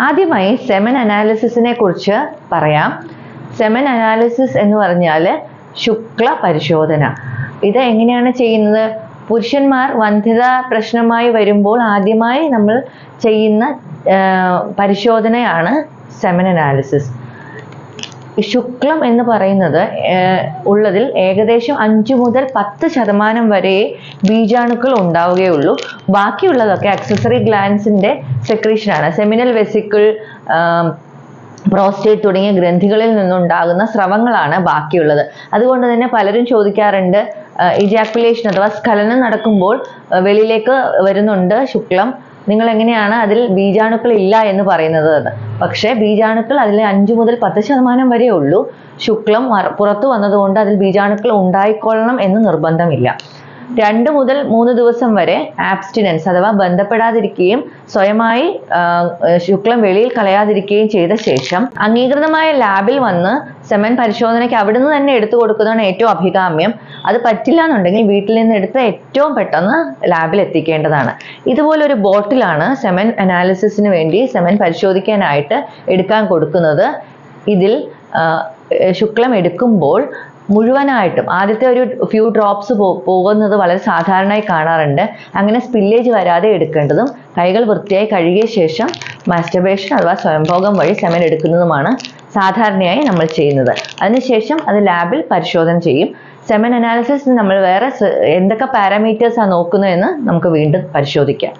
ആദ്യമായി സെമൻ അനാലിസിസിനെ കുറിച്ച് പറയാം. സെമൻ അനാലിസിസ് എന്ന് പറഞ്ഞാൽ ശുക്ല പരിശോധന. ഇത് എങ്ങനെയാണ് ചെയ്യുന്നത്? പുരുഷന്മാർ വന്ധ്യത പ്രശ്നമായി വരുമ്പോൾ ആദ്യമായി നമ്മൾ ചെയ്യുന്ന പരിശോധനയാണ് സെമൻ അനാലിസിസ്. ശുക്ലം എന്ന് പറയുന്നത് ഉള്ളതിൽ ഏകദേശം 5 മുതൽ 10% വരെ ബീജാണുക്കൾ ഉണ്ടാവുകയുള്ളൂ. ബാക്കിയുള്ളതൊക്കെ അക്സസറി ഗ്ലാൻസിന്റെ സെക്രീഷനാണ്. സെമിനൽ വെസിക്കിൾ, പ്രോസ്റ്റേറ്റ് തുടങ്ങിയ ഗ്രന്ഥികളിൽ നിന്നുണ്ടാകുന്ന സ്രവങ്ങളാണ് ബാക്കിയുള്ളത്. അതുകൊണ്ട് തന്നെ പലരും ചോദിക്കാറുണ്ട്, ഇജാക്കുലേഷൻ അഥവാ സ്ഖലനം നടക്കുമ്പോൾ വെളിയിലേക്ക് വരുന്നുണ്ട് ശുക്ലം, നിങ്ങൾ എങ്ങനെയാണ് അതിൽ ബീജാണുക്കൾ ഇല്ല എന്ന് പറയുന്നത് എന്ന്. പക്ഷേ ബീജാണുക്കൾ അതിൽ 5 മുതൽ 10% വരെ ഉള്ളൂ. ശുക്ലം പുറത്തു വന്നതുകൊണ്ട് അതിൽ ബീജാണുക്കൾ ഉണ്ടായിക്കൊള്ളണം എന്ന് നിർബന്ധമില്ല. 2 മുതൽ 3 ദിവസം വരെ ആബ്സ്റ്റിനൻസ് അഥവാ ബന്ധപ്പെടാതിരിക്കുകയും സ്വയമായി ശുക്ലം വെളിയിൽ കളയാതിരിക്കുകയും ചെയ്ത ശേഷം അംഗീകൃതമായ ലാബിൽ വന്ന് സെമൻ പരിശോധനയ്ക്ക് അവിടുന്ന് തന്നെ എടുത്തു കൊടുക്കുന്നതാണ് ഏറ്റവും അഭികാമ്യം. അത് പറ്റില്ല എന്നുണ്ടെങ്കിൽ വീട്ടിൽ നിന്ന് എടുത്ത് ഏറ്റവും പെട്ടെന്ന് ലാബിൽ എത്തിക്കേണ്ടതാണ്. ഇതുപോലൊരു ബോട്ടിലാണ് സെമൻ അനാലിസിസിന് വേണ്ടി സെമൻ പരിശോധിക്കാനായിട്ട് എടുക്കാൻ കൊടുക്കുന്നത്. ഇതിൽ ശുക്ലം എടുക്കുമ്പോൾ മുഴുവനായിട്ടും ആദ്യത്തെ ഒരു ഫ്യൂ ഡ്രോപ്സ് പോകുന്നത് വളരെ സാധാരണയായി കാണാറുണ്ട്. അങ്ങനെ സ്പില്ലേജ് വരാതെ എടുക്കേണ്ടതും കൈകൾ വൃത്തിയായി കഴുകിയ ശേഷം മാസ്റ്റർബേഷൻ അഥവാ സ്വയംഭോഗം വഴി സെമൻ എടുക്കുന്നതുമാണ് സാധാരണയായി നമ്മൾ ചെയ്യുന്നത്. അതിനുശേഷം അത് ലാബിൽ പരിശോധന ചെയ്യും. സെമൻ അനാലിസിസ് നമ്മൾ വേറെ എന്തൊക്കെ പാരാമീറ്റേഴ്സാണ് നോക്കുന്നതെന്ന് നമുക്ക് വീണ്ടും പരിശോധിക്കാം.